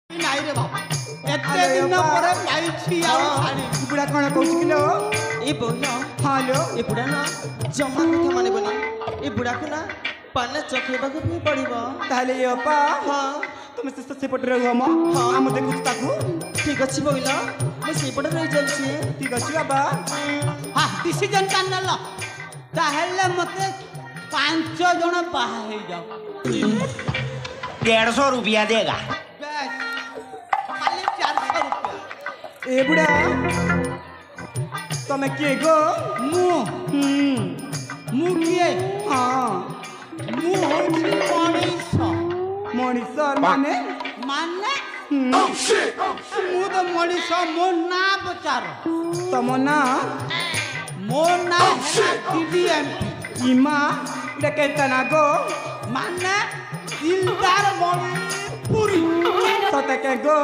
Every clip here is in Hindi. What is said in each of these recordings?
ନାଇଁ ରେ ବାବା ଏତେ ଦିନ ପରେ ପାଇଛି ଆଉ ଶାଢ଼ୀ ବୁଢ଼ା କ'ଣ କହୁଛି କିଲୋ ଏ ବୋଲ ହଁ ଲୋ ଏ ବୁଢ଼ା ନା ଜମା କଥା ମାନିବନି ଏ ବୁଢ଼ାକୁ ନା ପାନ ଚଖେଇବାକୁ ବି ପଡ଼ିବ ତାହେଲେ ଏ ଅପା ହଁ ତୁମେ ସେପଟରେ ରୁହ ମ ହଁ ମୁଁ ଦେଖୁଛି ତାକୁ ଠିକ୍ ଅଛି ବୋଇଲ ମୁଁ ସେଇପଟେ ରହି ଚାଲିଛି ଠିକ୍ ଅଛି ବାବା ହଁ ଡିସିଜନ୍ ଟା ନେଲ ତାହେଲେ ମତେ 5 ଜଣ ବାହା ହେଇଯାଉ 150 रुपया देगा ବେଶ ଖାଲି 400 रुपया ଏ ବୁଢ଼ା ତମେ କିଏ ଗୋ ମୁଁ କିଏ ହଁ ମୁଁ ହଉଛି ମଣିଷ ମାନେ ମାନେ ମୁଁ ତ ମଣିଷ ମୋ ନାଁ ପଚାର ତମ ନାଁ ମୋ ନାଁ TDMP ଇମା ଏଇଟା କେନ୍ତା ନା ଗୋ ମାନେ ଦିଲଦାର ମଣିପୁରୀ ସତେ କେ ଗୋ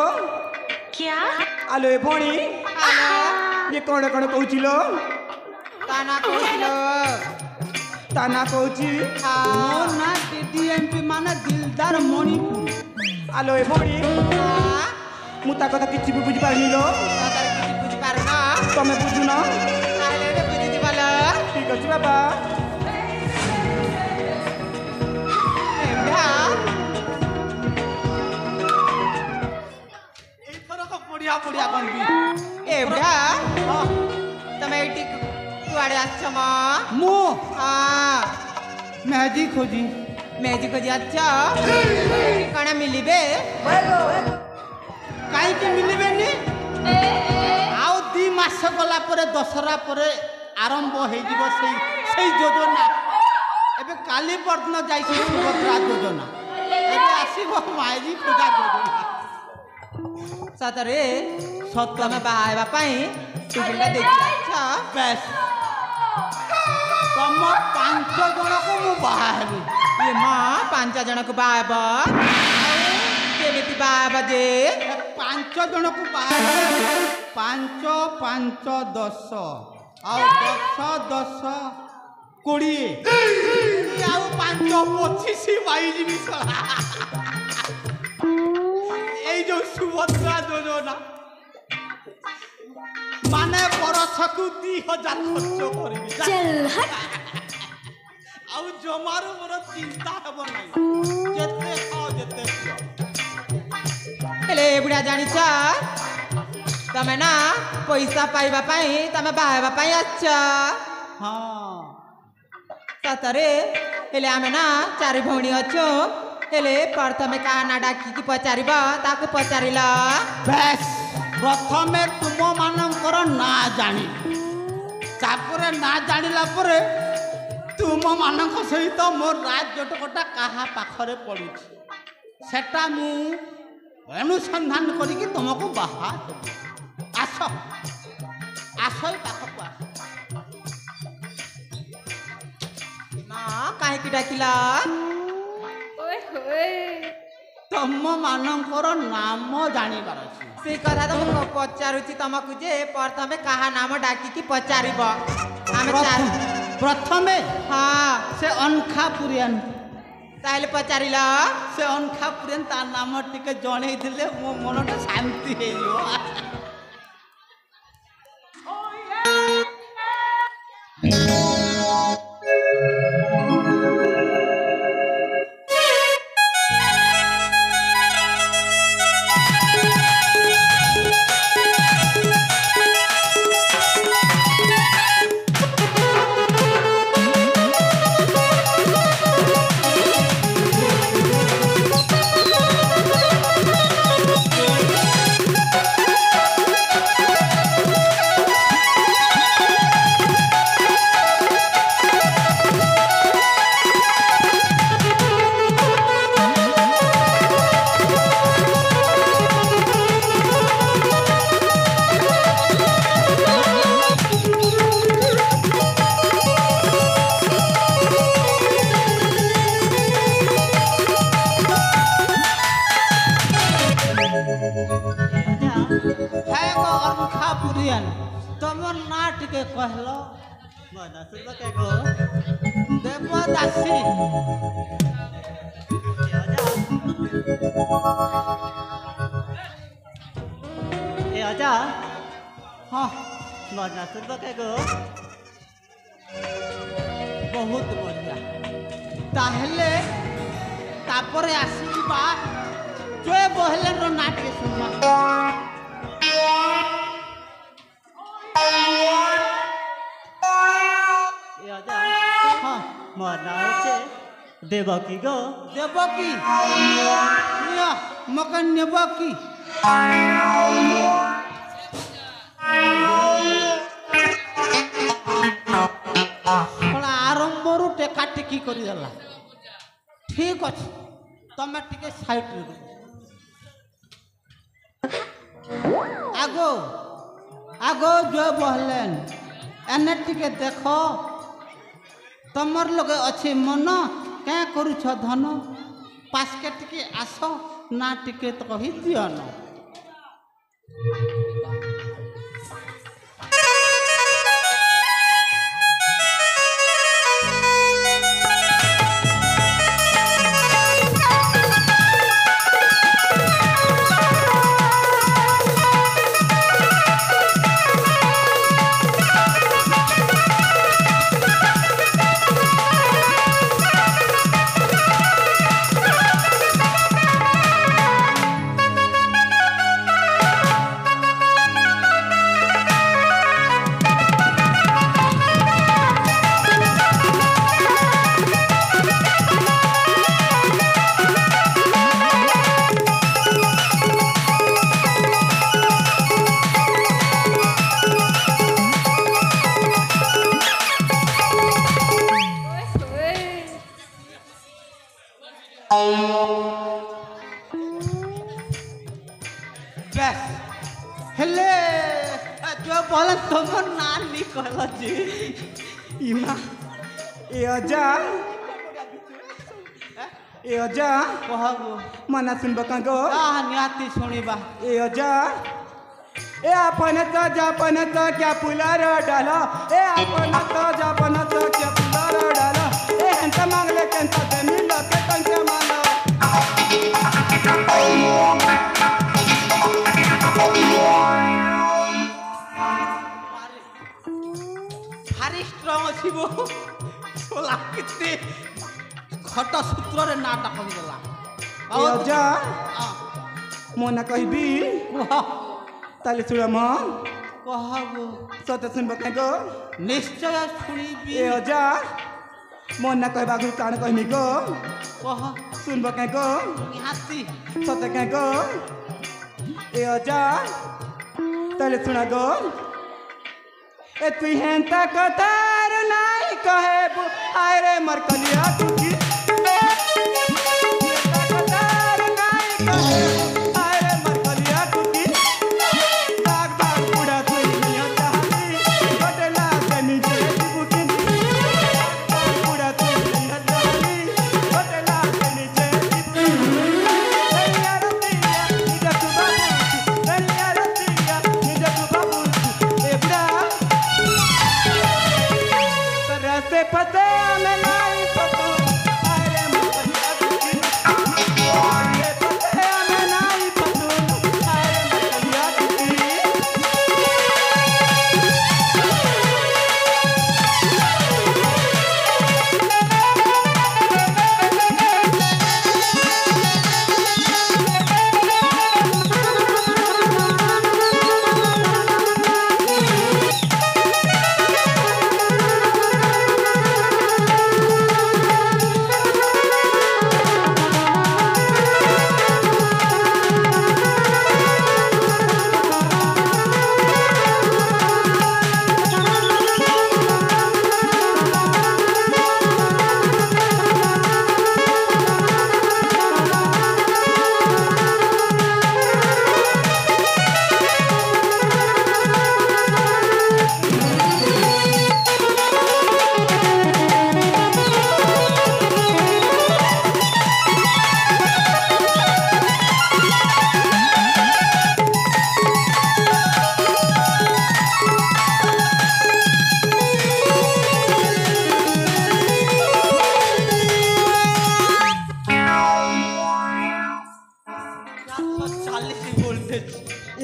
ଆଲୋ ଏ ଭଉଣୀ ଇଏ କ'ଣ କ'ଣ କହୁଥିଲ ତା ନାଁ କହୁଥିଲ ତା ନାଁ କହୁଛି ମୋ ନାଁ TDMP ମାନେ ଦିଲଦାର ମଣିପୁରୀ ଆଲୋ ଏ ଭଉଣୀ ମୁଁ ତା କଥା କିଛି ବି ବୁଝିପାରିନି ଲୋ କିଛି ବୁଝିପାରୁନ ତମେ ବୁଝୁନ ତାହେଲେ ଏବେ ବୁଝିଯିବ ଲୋ ଠିକ୍ ଅଛି ବାବା ଏଇଥରକ ବଢିଆ ବଢିଆ କହିବି ଏବୁଢ଼ା ତମେ ଏଇଠି କୁଆଡ଼େ ଆସିଛ ମ ମୁଁ ହଁ ମ୍ୟାଜିକ୍ ଖୋଜି ମ୍ୟାଜିକ୍ ଖୋଜି ଆସିଛ କ'ଣ ମିଳିବେ କାହିଁକି ମିଳିବେନି ଆଉ 2 ମାସ ଗଲା ପରେ ଦଶହରା ପରେ ଆରମ୍ଭ ହେଇଯିବ ସେଇ ଯୋଜନା ଏବେ କାଲି ପରଦିନ ଯାଇଛି ସୁଭଦ୍ରା ଯୋଜନା ଏବେ ଆସିବ ମାଝୀ ପୂଜା ଯୋଜନା ସତରେ ସତ ତମେ ବାହା ହେବା ପାଇଁ ସୁବିଧା ଦେଖି ଆସିଛ ବେଶ ତମ 5 ଜଣକୁ ମୁଁ ବାହା ହେବି ଏ ମା 5 ଜଣକୁ ବାହା ହେବ କେମିତି ବାହା ହେବ ଯେ 5 ଜଣକୁ ବାହା ହେବି 5 5 10 ଆଉ 10 10 20 ଆଉ 5 25 ପାଇଯିବି এই যে সুভদ্রা যোজনা মানে বরষকু 2000 খরচ করবি ଆଉ ଜମାରୁ ମୋର ଚିନ୍ତା ହେବ ନାହିଁ ଯେତେ ଖାଅ ଯେତେ ପିଅ ହେଲେ ବୁଢ଼ା ଜାଣିଛ ତମେ ନା ପଇସା ପାଇବା ପାଇଁ ତମେ ବାହା ହେବା ପାଇଁ ଆସିଛ ହଁ ସତରେ ହେଲେ ଆମେ ନା 4 ଭଉଣୀ ଅଛୁ ହେଲେ ପ୍ରଥମେ କାହା ନା ଡାକିକି ପଚାରିବ ତାକୁ ପଚାରିଲ ବେଶ ପ୍ରଥମେ ତୁମମାନଙ୍କର ନାଁ ଜାଣି ତାପରେ ନାଁ ଜାଣିଲା ପରେ ତୁମମାନଙ୍କ ସହିତ ମୋ ରାଜଜଟକଟା କାହା ପାଖରେ ପଡ଼ୁଛି ସେଟା ମୁଁ ଅନୁସନ୍ଧାନ କରିକି ତୁମକୁ ବାହା ଦେବି ଆସ ଆସ ଏ ପାଖକୁ ଆସ ମା କାହିଁକି ଡାକିଲ ତୁମମାନଙ୍କର ନାମ ଜାଣିବାର ଅଛି ସେଇ କଥା ତ ମୁଁ ପଚାରୁଛି ତମକୁ ଯେ ପ୍ରଥମେ କାହା ନାମ ଡାକିକି ପଚାରିବ ଆମେ ପ୍ରଥମେ ହଁ ସେ ଅନଖାପୁରିଆନ ତାହେଲେ ପଚାରିଲ ସେ ଅନଖାପୁରିଆନ ତା ନାମ ଟିକେ ଜଣେଇଥିଲେ ମୋ ମନଟା ଶାନ୍ତି ହେଇଯିବ ତମର ନାଁ ଟିକେ କହିଲ ଦେବଦାସୀ अजा हाँ मजा सुनबो के गो बहुत बढ़िया ताहले तापरे आसीबा जोए बहले रो नाट्य सुनवा ए अजा हाँ मना होचे देवकी गो देवकी निया मकन नेबकी कला आरंभरू टेका टेकी करी देला ठीक अछि तमे टिके साइड रे आगो आगो जो बहलेन एने टिके देखो तमर लगे अच्छे मन क्या करुछ धन पास के टिके आस ना टिके तो कही दियो न बस हेले जो बोले तुमर ना निकल जी इमा ए अजा कहबो मना सुनबो का गो नियाती सुनिबा ए अजा ए अपन तो जापन तो क्या पुलार डालो ए अपन तो जापन तो क्या पुलार डालो ए हंत मांगले कंत देमी लके कंत मानो भारी स्ट्रॉन्ग अछि वो सोला किते खट सूत्र रे नाटा कहि देला ए अजा मोना कहबी ताले सुड़ा म कहबो सत सुनबो का गो निश्चय सुनिबी ए अजा मोना कहबा गु कान कहमी गो कह सुनबो का गो निहाती सत का गो ए अजा ताले सुना गो ए तु हेंता कतार नाई कहेबु आय रे मरकलिया तुकी हेंता कतार नाई कहेबु आय रे मरकलिया तुकी दाग दाग बुढ़ा तुई निया चाहली बटला के नीचे बुकी दाग बुढ़ा तुई निया चाहली बटला के नीचे दनिया रतिया निजा तू बाबू दनिया रतिया निजा तू बाबू ए बुढ़ा से पते में नहीं पतो अरे मकलिया तुकी से पते में नहीं पतो अरे मकलिया तुकी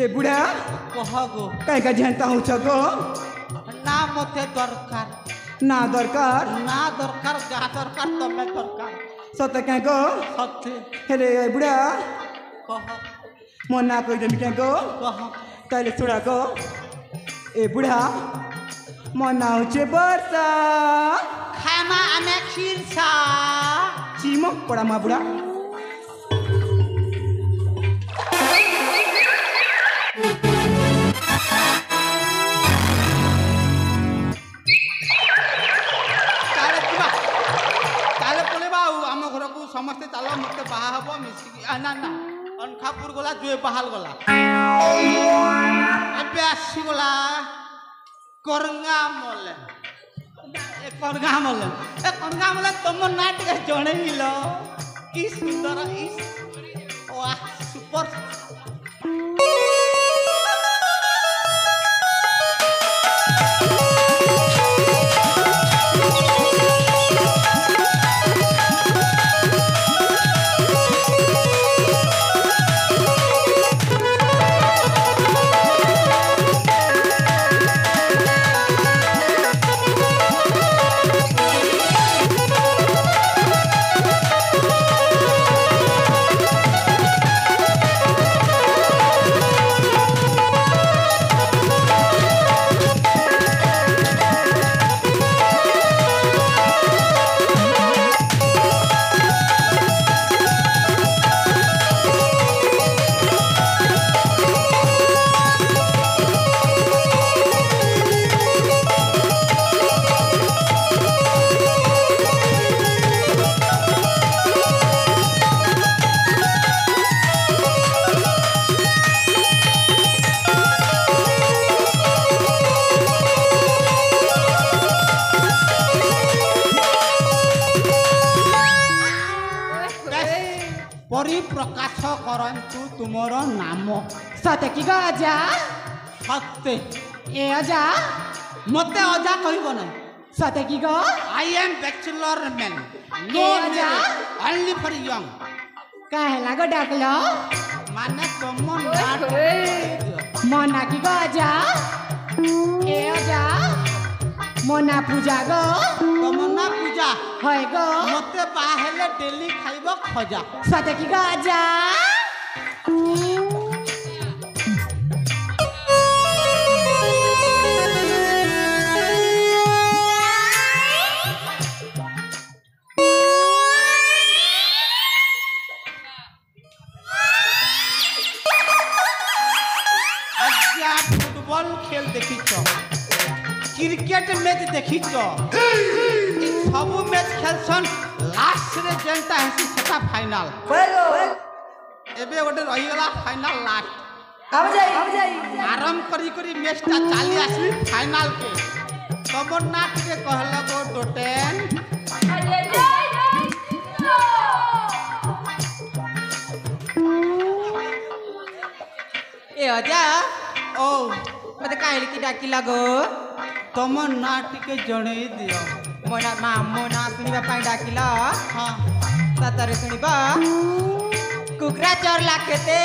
ए बुढ़ा कह गो कहीं का झेलता हूँ गो ना मते दरकार ना दरकार ना दरकार जहाँ दरकार तमे दरकार सत कहीं गो सत्य हेले ए बुढ़ा कह मो ना कही देमी कहीं गो कह ताले सुना गो ए बुढ़ा मो ना होचे बरसा खामा आमे खीर सा चिमक पड़ा मा बुढ़ा समस्ते चलो मत बाहा हबो मिसिकी ना ना अनखापुर गला जुए बहाल गला एबे आसी गला करंगा मले ए करंगा मले तुम नाटक जणे हिलो की सुंदर इस वाह सुपर परिप्रकाश करंतु तुमर नाम सते की गो अजा सत्य ए अजा मते अजा कहबो नै सते की गो आई एम बैचलर मैन नो अजा ओनली फॉर यंग काहे लागो डाकलो माने तुम नाट मना की गो अजा ए अजा मना पूजा गो तुम ना पूजा होय गो मते बाहेले डेली खाइबो खजा सते की गो अजा आज्ञा फुटबॉल खेल देखिछ क्रिकेट मैच देखिछ सब मैच खेलसन लास्ट रे जेंटा हेसी सेटा फाइनल एबे गोटे रही गला फाइनल लास्ट अब जाई आराम करी करी मैच ता चाली आसी फाइनल के तब नाट के कहला गो टोटेन ए अजा ओ मते काहे की डाकी लागो तम नाट के जणे दियो मोना मोना सुनिबा पाई डाकिला हां सतरे सुनिबा कुकरा चोर लाखेते